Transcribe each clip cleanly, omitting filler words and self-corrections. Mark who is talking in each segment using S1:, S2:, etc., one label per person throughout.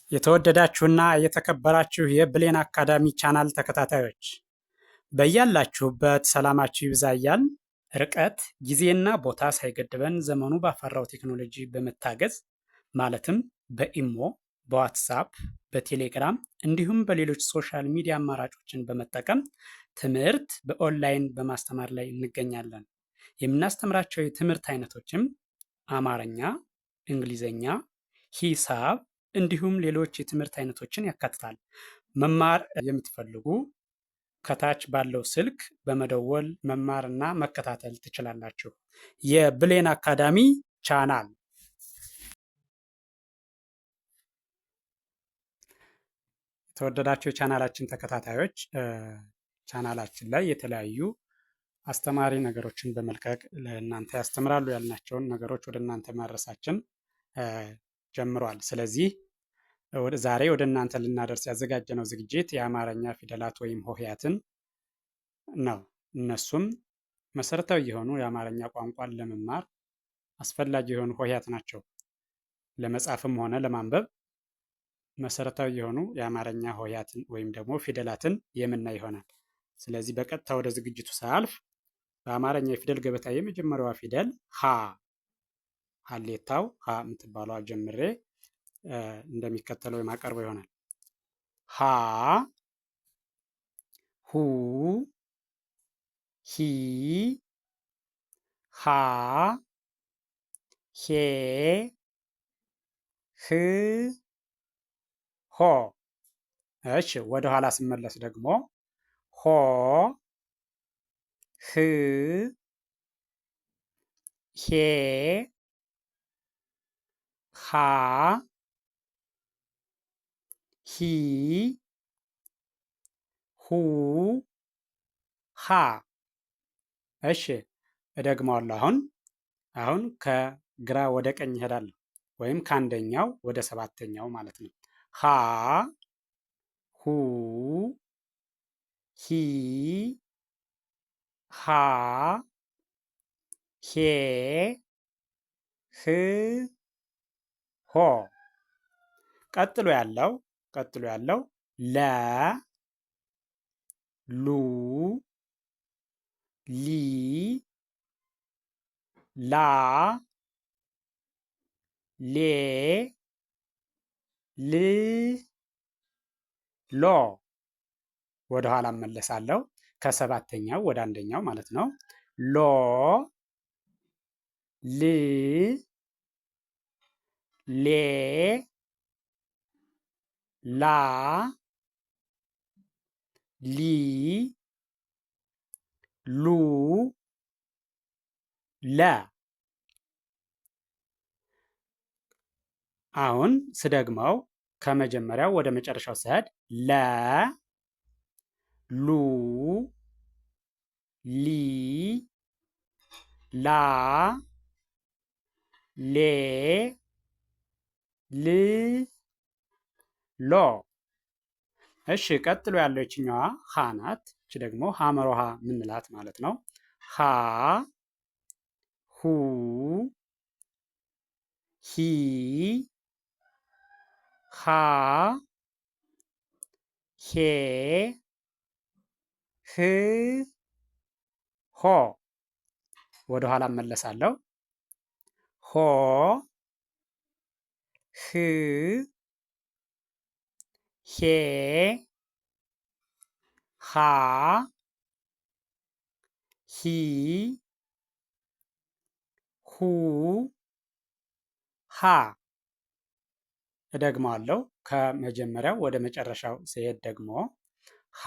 S1: የተወደዳችሁና የተከበራችሁ የብሌን አካዳሚ ቻናል ተከታታዮች በያላችሁበት ሰላማችሁ ይብዛ እያልን ርቀት ጊዜና ቦታ ሳይገድበን ዘመኑ ባፈራው ቴክኖሎጂ በመታገዝ ማለትም በኢሞ፣ በዋትሳፕ፣ በቴሌግራም እንዲሁም በሌሎች ሶሻል ሚዲያ አማራጮችን በመጠቀም ትምህርት በኦንላይን በማስተማር ላይ እንገኛለን። የምናስተምራቸው የትምህርት አይነቶችም አማርኛ፣ እንግሊዘኛ፣ ሂሳብ እንዲሁም ሌሎች የትምህርት አይነቶችን ያካትታል። መማር የምትፈልጉ ከታች ባለው ስልክ በመደወል መማርና መከታተል ትችላላችሁ። የብሌን አካዳሚ ቻናል የተወደዳችሁ የቻናላችን ተከታታዮች ቻናላችን ላይ የተለያዩ አስተማሪ ነገሮችን በመልቀቅ ለእናንተ ያስተምራሉ ያልናቸውን ነገሮች ወደ እናንተ ማድረሳችን ጀምሯል። ስለዚህ ዛሬ ወደ እናንተ ልናደርስ ያዘጋጀነው ዝግጅት የአማርኛ ፊደላት ወይም ሆሄያትን ነው። እነሱም መሰረታዊ የሆኑ የአማርኛ ቋንቋን ለመማር አስፈላጊ የሆኑ ሆሄያት ናቸው። ለመጻፍም ሆነ ለማንበብ መሰረታዊ የሆኑ የአማርኛ ሆሄያትን ወይም ደግሞ ፊደላትን የምናይ ይሆናል። ስለዚህ በቀጥታ ወደ ዝግጅቱ ሳያልፍ በአማርኛ የፊደል ገበታ የመጀመሪያዋ ፊደል ሀ ሀሌታው ሀ የምትባለዋ ጀምሬ እንደሚከተለው የማቀርበው ይሆናል። ሀ ሁ ሂ ሃ ሄ ህ ሆ። እሺ ወደ ኋላ ስመለስ ደግሞ ሆ ህ ሄ ሃ ሂ ሁ ሃ። እሺ እደግመዋለሁ። አሁን ከግራ ወደ ቀኝ እሄዳለሁ፣ ወይም ከአንደኛው ወደ ሰባተኛው ማለት ነው። ሃ ሁ ሂ ሃ ሄ ህ ሆ። ቀጥሎ ያለው ለ ሉ ሊ ላ ሌ ል ሎ። ወደ ኋላ እመለሳለሁ፣ ከሰባተኛው ወደ አንደኛው ማለት ነው። ሎ ል ሌ ላ ሊ ሉ ለ። አሁን ስደግመው ከመጀመሪያው ወደ መጨረሻው ስሄድ ለ ሉ ሊ ላ ሌ ል ሎ። እሺ ቀጥሎ ያለው ይችኛዋ ሀ ናት። እቺ ደግሞ ሐመር ውሃ ምንላት ማለት ነው። ሀ ሁ ሂ ሃ ሄ ህ ሆ። ወደ ኋላ እመለሳለሁ። ሆ ህ ሄ ሃ ሂ ሁ ሃ። እደግመዋለሁ። ከመጀመሪያው ወደ መጨረሻው ሲሄድ ደግሞ ሃ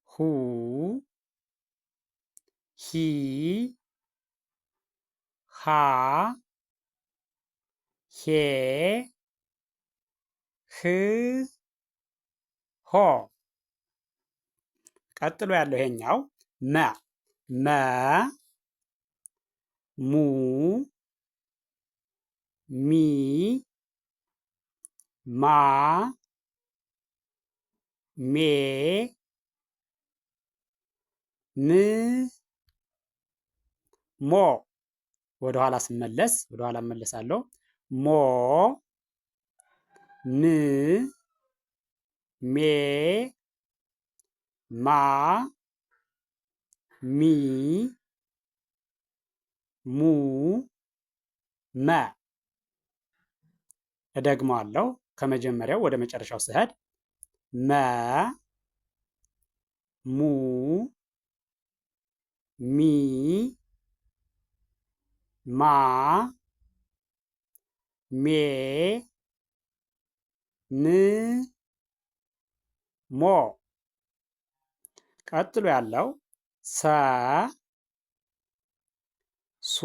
S1: ሁ ሂ ሃ ሄ ህ ሆ። ቀጥሎ ያለው ይሄኛው መ መ ሙ ሚ ማ ሜ ም ሞ። ወደኋላ እመለሳለሁ። ሞ ም ሜ ማ ሚ ሙ መ። እደግመዋለሁ። ከመጀመሪያው ወደ መጨረሻው ስሄድ መ ሙ ሚ ማ ሜ ን ሞ። ቀጥሎ ያለው ሰ ሱ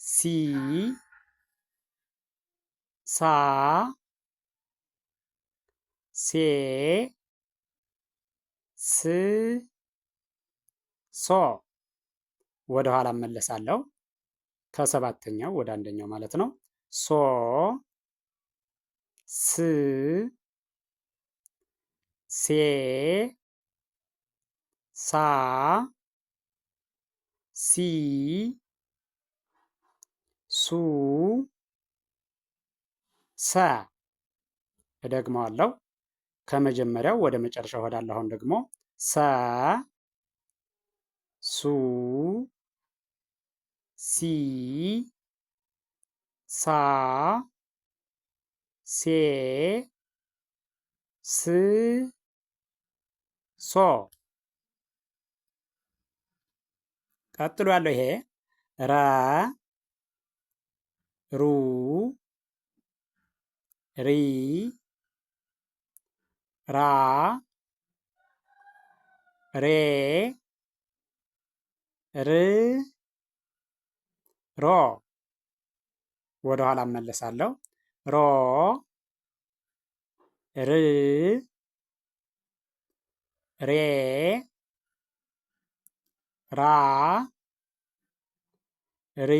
S1: ሲ ሳ ሴ ስ ሶ። ወደ ኋላ እመለሳለሁ። ከሰባተኛው ወደ አንደኛው ማለት ነው። ሶ ስ ሴ ሳ ሲ ሱ ሰ። እደግመዋለሁ። ከመጀመሪያው ወደ መጨረሻው እሄዳለሁ። አሁን ደግሞ ሰ ሱ ሲ ሳ ሴ ስ ሶ። ቀጥሎ ያለው ይሄ ረ ሩ ሪ ራ ሬ ር ሮ። ወደ ኋላ እመለሳለሁ። ሮ ር ሬ ራ ሪ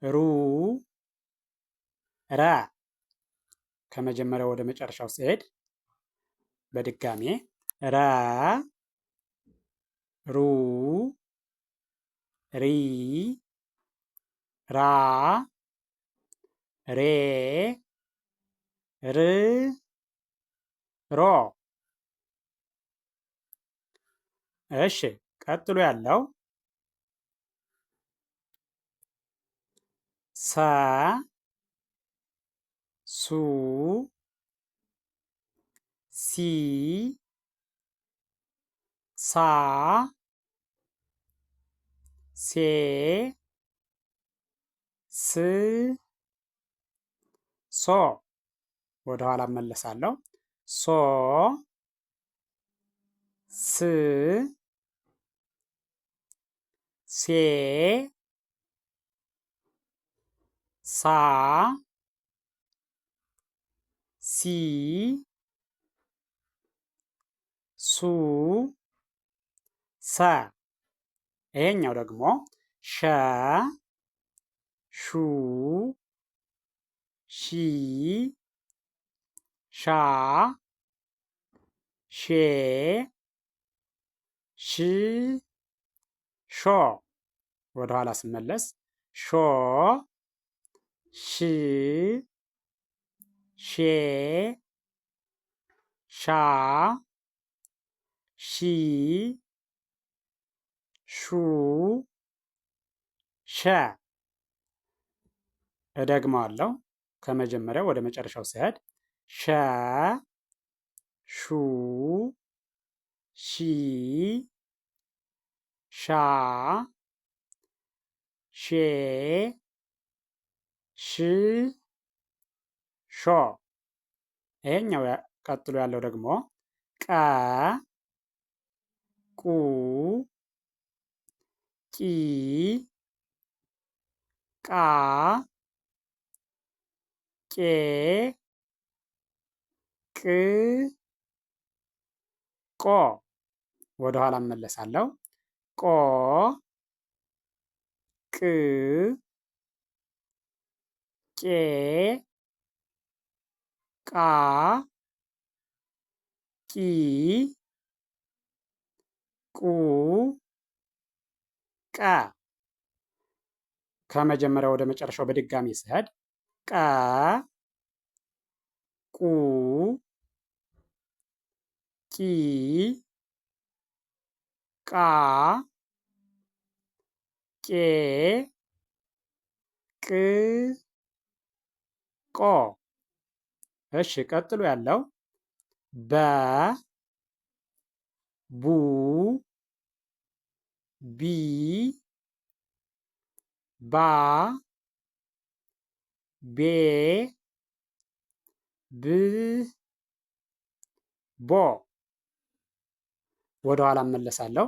S1: ሩ ረ። ከመጀመሪያው ወደ መጨረሻው ስሄድ በድጋሜ ረ ሩ ሪ ራ ሬ ር ሮ። እሺ ቀጥሎ ያለው ሰ ሱ ሲ ሳ ሴ ስ ሶ። ወደ ኋላ እመለሳለሁ። ሶ ስ ሴ ሳ ሲ ሱ ሰ። ይሄኛው ደግሞ ሸ ሹ ሺ ሻ ሼ ሽ ሾ። ወደ ኋላ ስመለስ ሾ ሽ ሼ ሻ ሺ ሹ ሸ። እደግመዋለሁ። ከመጀመሪያው ወደ መጨረሻው ስሄድ ሸ ሹ ሺ ሻ ሼ ሽ ሾ። ይሄኛው ቀጥሎ ያለው ደግሞ ቀ ቁ ቂ ቃ ቄ ቅ ቆ። ወደ ኋላ እመለሳለሁ። ቆ ቅ ቄ ቃ ቂ ቁ ቀ። ከመጀመሪያው ወደ መጨረሻው በድጋሚ ስሄድ ቀ ቁ ቂ ቃ ቄ ቅ ቆ። እሺ ቀጥሎ ያለው በ ቡ ቢ ባ ቤ ብ ቦ። ወደ ኋላ እመለሳለሁ።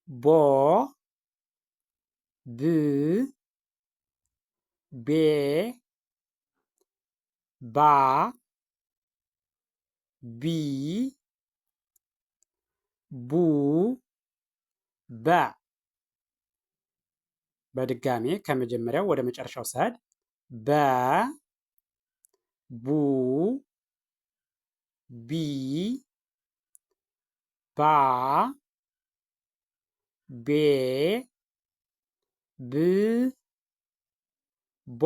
S1: ቦ ብ ቤ ባ ቢ ቡ በ። በድጋሜ ከመጀመሪያው ወደ መጨረሻው ስሄድ በ ቡ ቢ ባ ቤ ብ ቦ።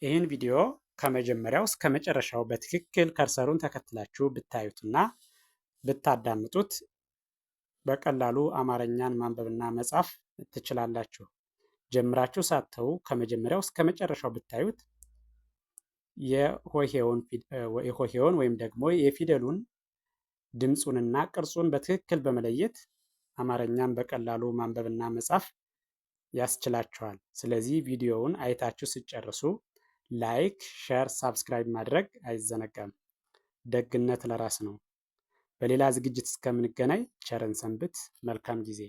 S1: ይህን ቪዲዮ ከመጀመሪያው እስከ መጨረሻው በትክክል ከርሰሩን ተከትላችሁ ብታዩትና ብታዳምጡት በቀላሉ አማርኛን ማንበብና መጻፍ ትችላላችሁ። ጀምራችሁ ሳትተዉ ከመጀመሪያው እስከ መጨረሻው ብታዩት የሆሄውን ወይም ደግሞ የፊደሉን ድምፁንና ቅርጹን በትክክል በመለየት አማርኛን በቀላሉ ማንበብና መጻፍ ያስችላችኋል። ስለዚህ ቪዲዮውን አይታችሁ ሲጨርሱ ላይክ፣ ሼር፣ ሳብስክራይብ ማድረግ አይዘነጋም። ደግነት ለራስ ነው። በሌላ ዝግጅት እስከምንገናኝ ቸርን ሰንብት። መልካም ጊዜ